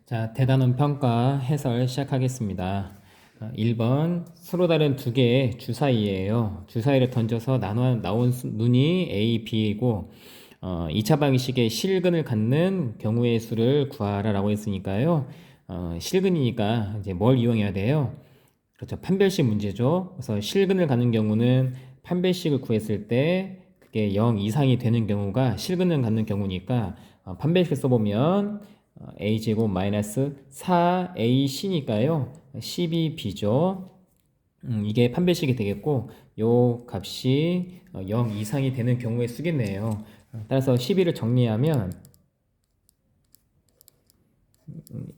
자, 대단원 평가 해설 시작하겠습니다. 1번 서로 다른 두 개의 주사위예요. 주사위를 던져서 나온 눈이 A, B이고 2차 방식의 실근을 갖는 경우의 수를 구하라 라고 했으니까요. 실근이니까 이제 뭘 이용해야 돼요? 그렇죠. 판별식 문제죠. 그래서 실근을 갖는 경우는 판별식을 구했을 때 그게 0 이상이 되는 경우가 실근을 갖는 경우니까 판별식 써보면 a제곱 마이너스 4ac니까요 12b죠. 이게 판별식이 되겠고 요 값이 0 이상이 되는 경우의 수겠네요. 따라서 12를 정리하면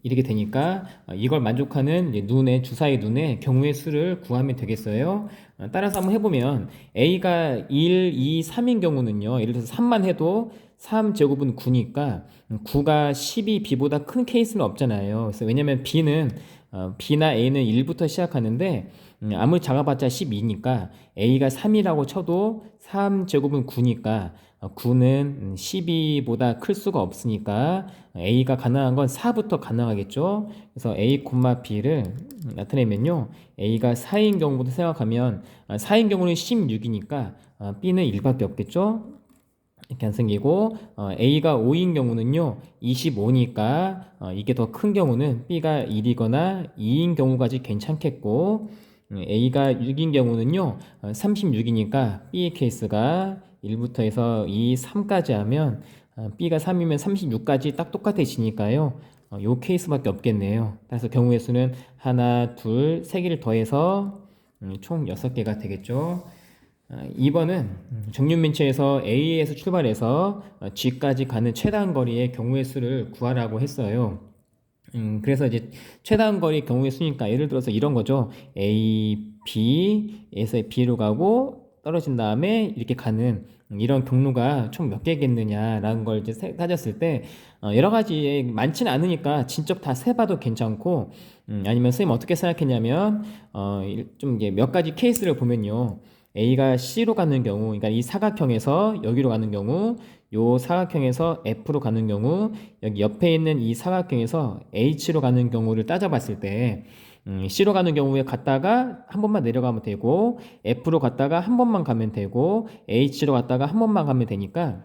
이렇게 되니까 이걸 만족하는 눈의 주사위 눈의 경우의 수를 구하면 되겠어요. 따라서 한번 해보면 A가 1, 2, 3인 경우는요. 예를 들어서 3만 해도 3제곱은 9니까 9가 12, B보다 큰 케이스는 없잖아요. 그래서 왜냐면 B나 A는 1부터 시작하는데 아무리 작아봤자 12니까 A가 3이라고 쳐도 3제곱은 9니까 9는 12보다 클 수가 없으니까 A가 가능한 건 4부터 가능하겠죠. 그래서 A, B를 나타내면요. A가 4인 경우부터 생각하면 4인 경우는 16이니까 B는 1밖에 없겠죠. 이렇게 안 생기고 A가 5인 경우는요 25니까 이게 더 큰 경우는 B가 1이거나 2인 경우까지 괜찮겠고 A가 6인 경우는요 36이니까 B의 케이스가 1부터 해서 2, 3까지 하면 B가 3이면 36까지 딱 똑같아지니까요 요 케이스밖에 없겠네요. 그래서 경우의 수는 하나, 둘, 세 개를 더해서 총 6개가 되겠죠. 2번은 정육면체에서 A에서 출발해서 G까지 가는 최단 거리의 경우의 수를 구하라고 했어요. 그래서 이제 최단 거리 경우의 수니까 예를 들어서 이런 거죠. A, B에서 B로 가고 떨어진 다음에 이렇게 가는 이런 경로가 총 몇 개겠느냐라는 걸 이제 따졌을 때 여러 가지 많지는 않으니까 진적 다 세봐도 괜찮고 아니면 선생님 어떻게 생각했냐면 좀 이제 몇 가지 케이스를 보면요. A가 C로 가는 경우, 그러니까 이 사각형에서 여기로 가는 경우, 요 사각형에서 F로 가는 경우, 여기 옆에 있는 이 사각형에서 H로 가는 경우를 따져봤을 때, C로 가는 경우에 갔다가 한 번만 내려가면 되고, F로 갔다가 한 번만 가면 되고, H로 갔다가 한 번만 가면 되니까,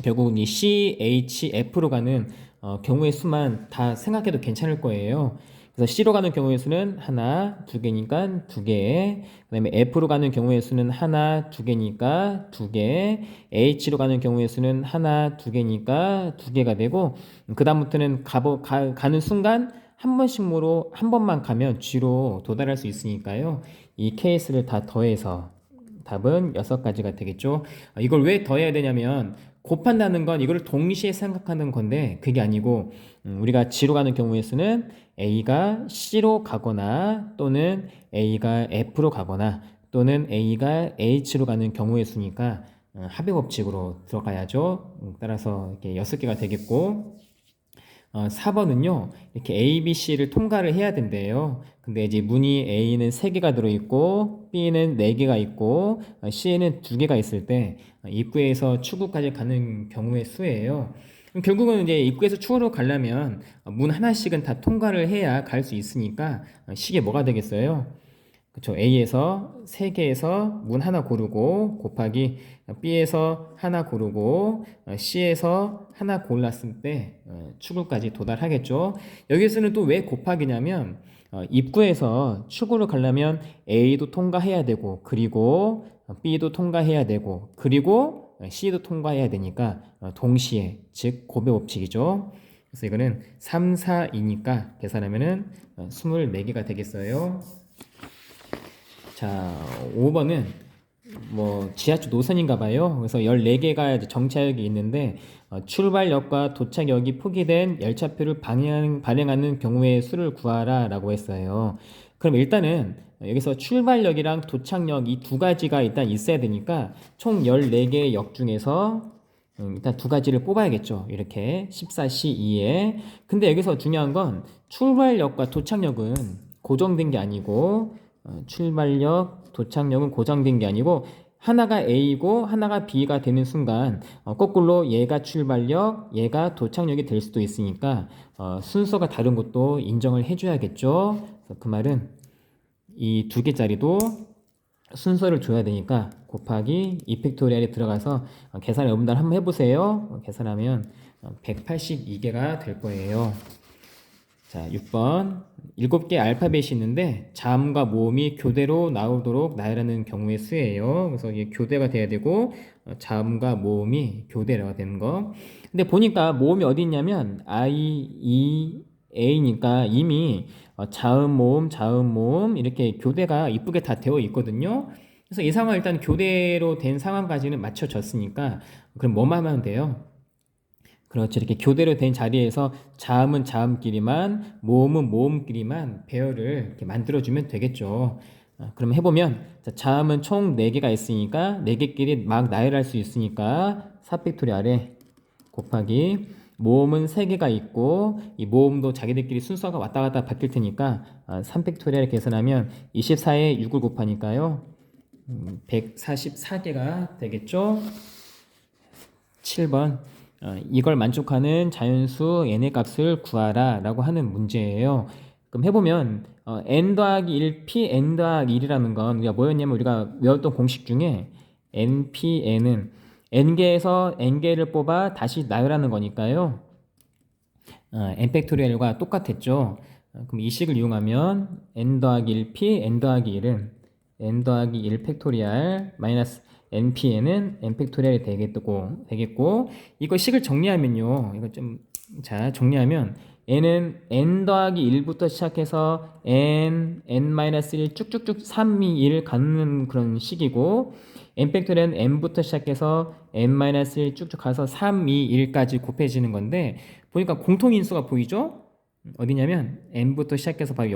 결국 이 C, H, F로 가는 경우의 수만 다 생각해도 괜찮을 거예요. 그래서 C로 가는 경우의 수는 하나, 두 개니까 두 개. 그 다음에 F로 가는 경우의 수는 하나, 두 개니까 두 개. H로 가는 경우의 수는 하나, 두 개니까 두 개가 되고, 그 다음부터는 가는 순간 한 번씩으로 한 번만 가면 G로 도달할 수 있으니까요. 이 케이스를 다 더해서 답은 6가지가 되겠죠. 이걸 왜 더해야 되냐면 곱한다는 건 이걸 동시에 생각하는 건데 그게 아니고 우리가 G로 가는 경우의 수는 A가 C로 가거나 또는 A가 F로 가거나 또는 A가 H로 가는 경우의 수니까 합의 법칙으로 들어가야죠. 따라서 이렇게 6개가 되겠고 4번은요, 이렇게 A, B, C를 통과를 해야 된대요. 근데 이제 문이 A는 3개가 들어있고, B는 4개가 있고, C에는 2개가 있을 때, 입구에서 출구까지 가는 경우의 수예요. 그럼 결국은 이제 입구에서 출구로 가려면 문 하나씩은 다 통과를 해야 갈 수 있으니까, 식이 뭐가 되겠어요? 그쵸. A에서 3개에서 문 하나 고르고 곱하기 B에서 하나 고르고 C에서 하나 골랐을 때 출구까지 도달하겠죠. 여기서는 또 왜 곱하기냐면 입구에서 출구를 가려면 A도 통과해야 되고 그리고 B도 통과해야 되고 그리고 C도 통과해야 되니까 동시에 즉 곱의 법칙이죠. 그래서 이거는 3, 4, 2니까 계산하면은 24개가 되겠어요. 자, 5번은 뭐 지하철 노선인가 봐요. 그래서 14개가 정차역이 있는데 출발역과 도착역이 포기된 열차표를 발행하는 경우의 수를 구하라 라고 했어요. 그럼 일단은 여기서 출발역이랑 도착역 이 두 가지가 일단 있어야 되니까 총 14개의 역 중에서 일단 두 가지를 뽑아야겠죠. 이렇게 14C2에. 근데 여기서 중요한 건 출발역과 도착역은 고정된 게 아니고 출발역, 도착역은 고정된 게 아니고 하나가 A이고 하나가 B가 되는 순간 거꾸로 얘가 출발력, 얘가 도착력이 될 수도 있으니까 순서가 다른 것도 인정을 해줘야겠죠. 그래서 그 말은 이 두 개짜리도 순서를 줘야 되니까 곱하기 2팩토리얼에 들어가서 계산을 여러분들 한번 해보세요. 계산하면 182개가 될 거예요. 자, 6번 7개 알파벳이 있는데 자음과 모음이 교대로 나오도록 나열하는 경우의 수예요. 그래서 이게 교대가 돼야 되고 자음과 모음이 교대가 되는 거. 근데 보니까 모음이 어디 있냐면 I, E, A니까 이미 자음, 모음 이렇게 교대가 이쁘게 다 되어 있거든요. 그래서 이 상황 일단 교대로 된 상황까지는 맞춰졌으니까 그럼 뭐만 하면 돼요? 그렇죠. 이렇게 교대로 된 자리에서 자음은 자음끼리만, 모음은 모음끼리만 배열을 이렇게 만들어주면 되겠죠. 그럼 해보면 자음은 총 4개가 있으니까 4개끼리 막 나열할 수 있으니까 4팩토리얼에 곱하기 모음은 3개가 있고 이 모음도 자기들끼리 순서가 왔다 갔다 바뀔 테니까 3팩토리얼 계산하면 24에 6을 곱하니까요 144개가 되겠죠. 7번 이걸 만족하는 자연수 n의 값을 구하라 라고 하는 문제예요. 그럼 해보면 n 더하기 1 p n 더하기 1이라는 건 우리가 뭐였냐면 우리가 외웠던 공식 중에 n p n은 n개에서 n개를 뽑아 다시 나열하는 거니까요. n 팩토리얼과 똑같았죠. 그럼 이 식을 이용하면 n 더하기 1 p n 더하기 1은 n 더하기 1 팩토리얼 마이너스 npn은 n 팩토리얼이 되겠고 이거 식을 정리하면요. 이거 좀 자 정리하면 n은 n 더하기 1부터 시작해서 n-1 쭉쭉쭉 3, 2, 1 가는 그런 식이고 n 팩토리얼은 n부터 시작해서 n-1 쭉쭉 가서 3, 2, 1까지 곱해지는 건데 보니까 공통인수가 보이죠? 어디냐면 n부터 시작해서 바로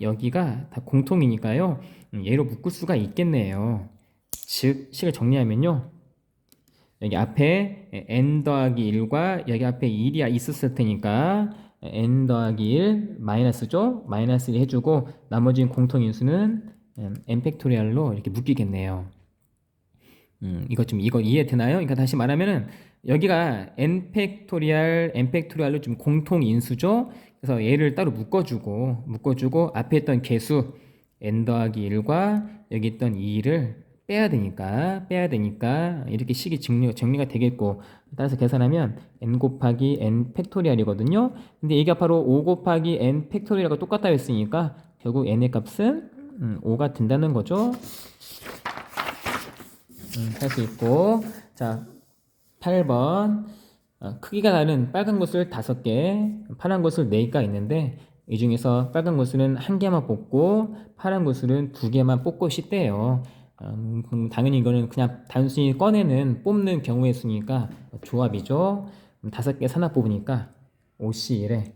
여기가 다 공통이니까요. 얘로 묶을 수가 있겠네요. 즉 식을 정리하면요. 여기 앞에 n 더하기 1과 여기 앞에 1이 있었을 테니까 n 더하기 1 마이너스죠. 마이너스 1 해주고 나머지 공통인수는 n 팩토리얼로 이렇게 묶이겠네요. 이거 이해되나요? 그러니까 다시 말하면은 여기가 n 팩토리얼로 좀 공통인수죠. 그래서 얘를 따로 묶어주고 앞에 있던 개수 n 더하기 1과 여기 있던 2를 빼야 되니까 이렇게 식이 정리가 되겠고 따라서 계산하면 n 곱하기 n 팩토리얼이거든요. 근데 이게 바로 5 곱하기 n 팩토리얼과 똑같다 했으니까 결국 n의 값은 5가 된다는 거죠. 할 수 있고 자 8번 크기가 다른 빨간 구슬 5개 파란 구슬 4개가 있는데 이 중에서 빨간 구슬은 1개만 뽑고 파란 구슬은 2개만 뽑고 싶대요. 그럼 당연히 이거는 그냥 단순히 뽑는 경우의 수니까 조합이죠. 5개 하나 뽑으니까 5C1에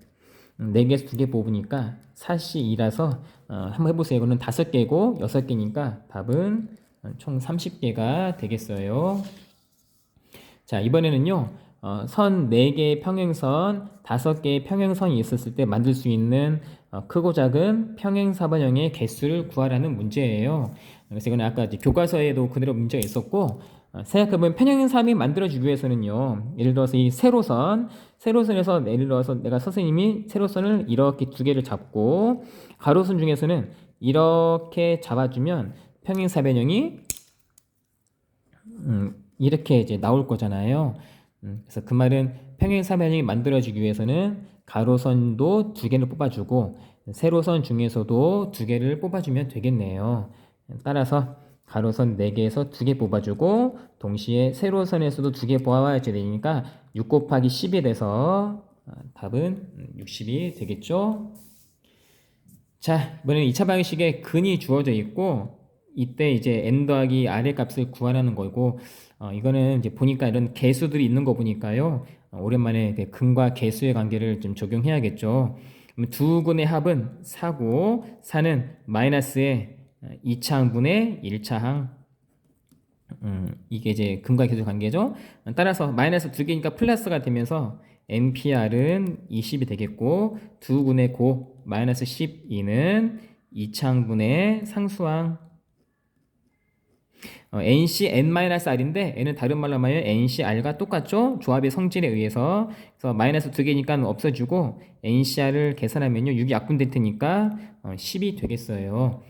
4개에서 2개 뽑으니까 4C2라서 한번 해보세요. 이거는 5개고 6개니까 답은 총 30개가 되겠어요. 자, 이번에는요. 선 4개의 평행선, 5개의 평행선이 있었을 때 만들 수 있는 크고 작은 평행사변형의 개수를 구하라는 문제예요. 그래서 이건 아까 교과서에도 그대로 문제가 있었고 생각해보면 평행삼이 만들어지기 위해서는요. 예를 들어서 이 세로선에서 예를 들어서 내가 선생님이 세로선을 이렇게 2개를 잡고 가로선 중에서는 이렇게 잡아주면 평행사변형이 이렇게 이제 나올 거잖아요. 그래서 그 말은 평행사변형이 만들어지기 위해서는 가로선도 2개를 뽑아주고 세로선 중에서도 2개를 뽑아주면 되겠네요. 따라서 가로선 4개에서 2개 뽑아주고 동시에 세로선에서도 2개 뽑아야 되니까 6 곱하기 10이 돼서 답은 60이 되겠죠. 자, 이번에는 2차 방식에 근이 주어져 있고 이때 이제 n 더하기 r의 값을 구하라는 거고 이거는 이제 보니까 이런 개수들이 있는 거 보니까요. 오랜만에 근과 개수의 관계를 좀 적용해야겠죠. 그럼 두 근의 합은 4고 4는 마이너스의 2차 항분의 1차 항 이게 이제 근과 개수 관계죠. 따라서 마이너스 2개니까 플러스가 되면서 NPR은 20이 되겠고 두 근의 고 마이너스 12는 2차 항분의 상수항 NC N-R인데 N은 다른 말로 하면 NCR과 똑같죠? 조합의 성질에 의해서. 그래서 마이너스 2개니까 없어지고 NCR을 계산하면요 6이 약분될 테니까 10이 되겠어요.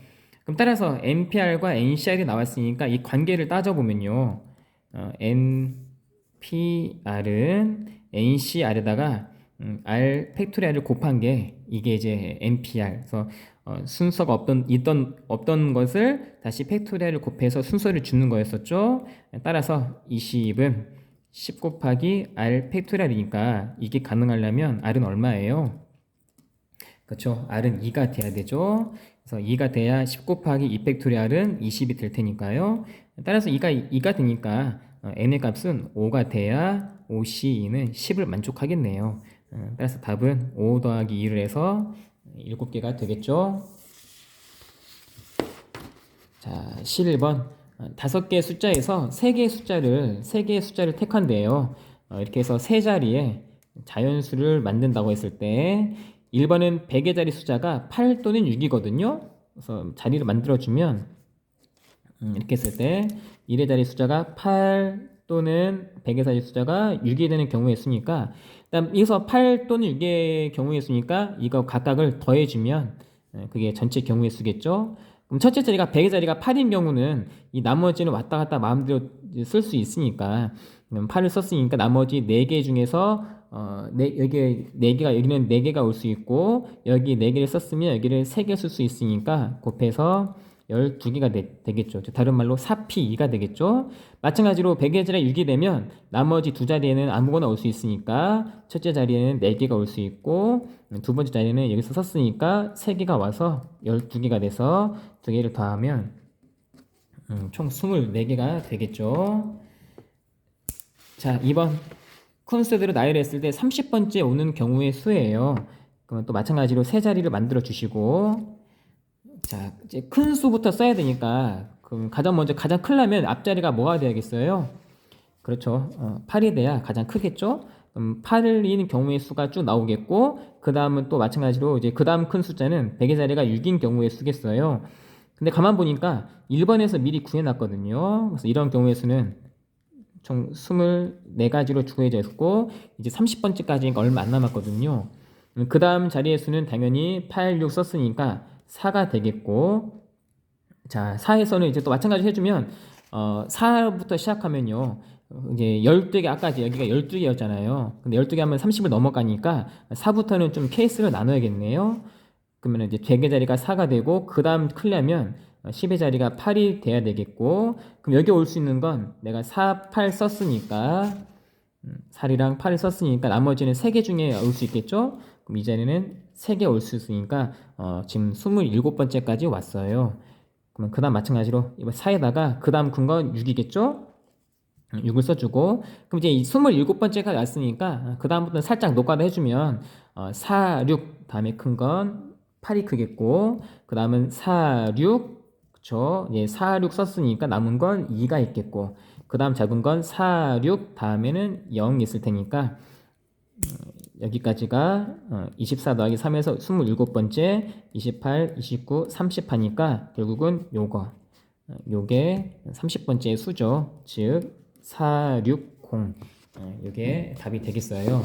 그럼 따라서 NPR과 NCR이 나왔으니까 이 관계를 따져보면요 NPR은 NCR에다가 R 팩토리얼을 곱한 게 이게 이제 NPR. 그래서 순서가 없던 것을 다시 팩토리얼을 곱해서 순서를 주는 거였었죠. 따라서 20은 10 곱하기 R 팩토리얼이니까 이게 가능하려면 R은 얼마예요? 그렇죠. R은 2가 돼야 되죠. 그래서 2가 돼야 10 곱하기 2 팩토리얼은 20이 될 테니까요. 따라서 2가 되니까 n의 값은 5가 돼야 OCE는 10을 만족하겠네요. 따라서 답은 5 더하기 2를 해서 7개가 되겠죠. 자, 11번 5개의 숫자에서 3개의 숫자를 택한대요. 이렇게 해서 세 자리에 자연수를 만든다고 했을 때 1번은 100의 자리 숫자가 8 또는 6이거든요. 그래서 자리를 만들어주면 이렇게 했을 때 1의 자리 숫자가 8 또는 100의 자리 숫자가 6이 되는 경우에 쓰니까 그다음 여기서 8 또는 6의 경우에 쓰니까 이거 각각을 더해주면 그게 전체 경우의 수겠죠. 그럼 첫째 자리가 100의 자리가 8인 경우는 이 나머지는 왔다 갔다 마음대로 쓸 수 있으니까 8을 썼으니까 나머지 4개 중에서 여기 4개가 여기는 4개가 올 수 있고 여기 4개를 썼으면 여기를 3개 쓸 수 있으니까 곱해서 12개가 되겠죠. 다른 말로 4P2가 되겠죠. 마찬가지로 100의 자리에 6이 되면 나머지 두 자리에는 아무거나 올 수 있으니까 첫째 자리에는 4개가 올 수 있고 두 번째 자리에는 여기서 썼으니까 3개가 와서 12개가 돼서 2개를 더하면 총 24개가 되겠죠. 자, 2번 큰 숫자대로 나열을 했을 때 30번째 오는 경우의 수예요. 그러면 또 마찬가지로 세 자리를 만들어 주시고 자, 이제 큰 수부터 써야 되니까 그럼 가장 크려면 앞자리가 뭐가 돼야겠어요? 그렇죠. 8이 돼야 가장 크겠죠? 그럼 8인 경우의 수가 쭉 나오겠고 그 다음은 또 마찬가지로 이제 그 다음 큰 숫자는 100의 자리가 6인 경우의 수겠어요. 근데 가만 보니까 1번에서 미리 구해놨거든요. 그래서 이런 경우의 수는 총 24가지로 구해져 있고 이제 30번째까지가 얼마 안 남았거든요. 그 다음 자리의 수는 당연히 8, 6 썼으니까 4가 되겠고 자 4에서는 이제 또 마찬가지로 해주면 4부터 시작하면요 이제 12개 아까 여기가 12개였잖아요. 근데 12개 하면 30을 넘어가니까 4부터는 좀 케이스를 나눠야겠네요. 그러면 이제 100의 자리가 4가 되고 그 다음 크려면 10의 자리가 8이 돼야 되겠고 그럼 여기 올 수 있는 건 내가 4, 8 썼으니까 4이랑 8을 썼으니까 나머지는 3개 중에 올 수 있겠죠? 그럼 이 자리는 3개 올 수 있으니까 지금 27번째까지 왔어요. 그러면 그 다음 마찬가지로 이번 4에다가 그 다음 큰 건 6이겠죠? 6을 써주고 그럼 이제 27번째가 왔으니까 그 다음부터는 살짝 녹화를 해주면 4, 6 다음에 큰 건 8이 크겠고 그 다음은 4, 6 그쵸? 예, 4, 6 썼으니까 남은 건 2가 있겠고 그 다음 작은 건 4, 6 다음에는 0이 있을 테니까 여기까지가 24 더하기 3에서 27번째 28, 29, 30 하니까 결국은 요게 30번째 수죠. 즉 460 요게 답이 되겠어요.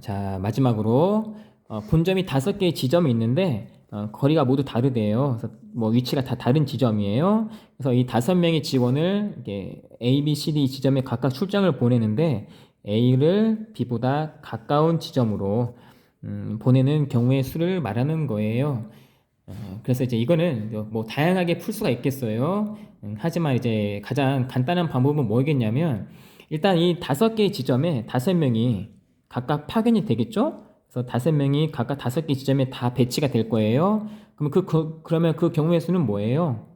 자 마지막으로 본점이 5개의 지점이 있는데 거리가 모두 다르대요. 그래서 뭐 위치가 다 다른 지점이에요. 그래서 이 5명의 직원을 이렇게 A, B, C, D 지점에 각각 출장을 보내는데 A를 B보다 가까운 지점으로 보내는 경우의 수를 말하는 거예요. 그래서 이제 이거는 뭐 다양하게 풀 수가 있겠어요. 하지만 이제 가장 간단한 방법은 뭐겠냐면 일단 이 5개의 지점에 5명이 각각 파견이 되겠죠? 그래서 5명이 각각 5개 지점에 다 배치가 될 거예요. 그러면 그 경우의 수는 뭐예요?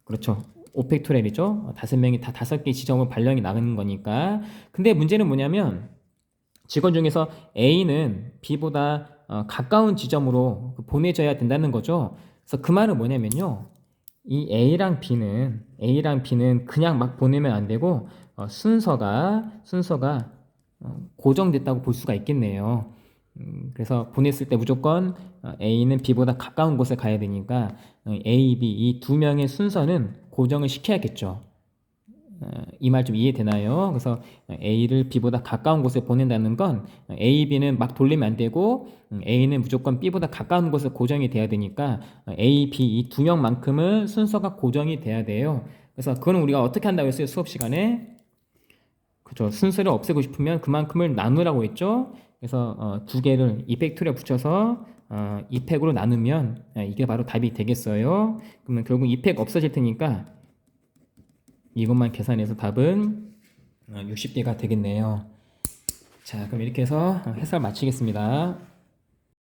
그렇죠. 5팩토리얼이죠. 5명이 다 5개 지점을 발령이 나가는 거니까. 근데 문제는 뭐냐면 직원 중에서 A는 B보다 가까운 지점으로 보내져야 된다는 거죠. 그래서 그 말은 뭐냐면요. 이 A랑 B는 그냥 막 보내면 안 되고 순서가 고정됐다고 볼 수가 있겠네요. 그래서 보냈을 때 무조건 A는 B보다 가까운 곳에 가야 되니까 A, B 이 두 명의 순서는 고정을 시켜야겠죠. 이 말 좀 이해되나요? 그래서 A를 B보다 가까운 곳에 보낸다는 건 A, B는 막 돌리면 안 되고 A는 무조건 B보다 가까운 곳에 고정이 돼야 되니까 A, B 이 두 명만큼은 순서가 고정이 돼야 돼요. 그래서 그거는 우리가 어떻게 한다고 했어요? 수업 시간에. 그죠. 순서를 없애고 싶으면 그만큼을 나누라고 했죠. 그래서 두 개를 이펙토리에 붙여서 이펙으로 나누면 이게 바로 답이 되겠어요. 그러면 결국 이펙 없어질 테니까 이것만 계산해서 답은 60개가 되겠네요. 자, 그럼 이렇게 해서 해설 마치겠습니다.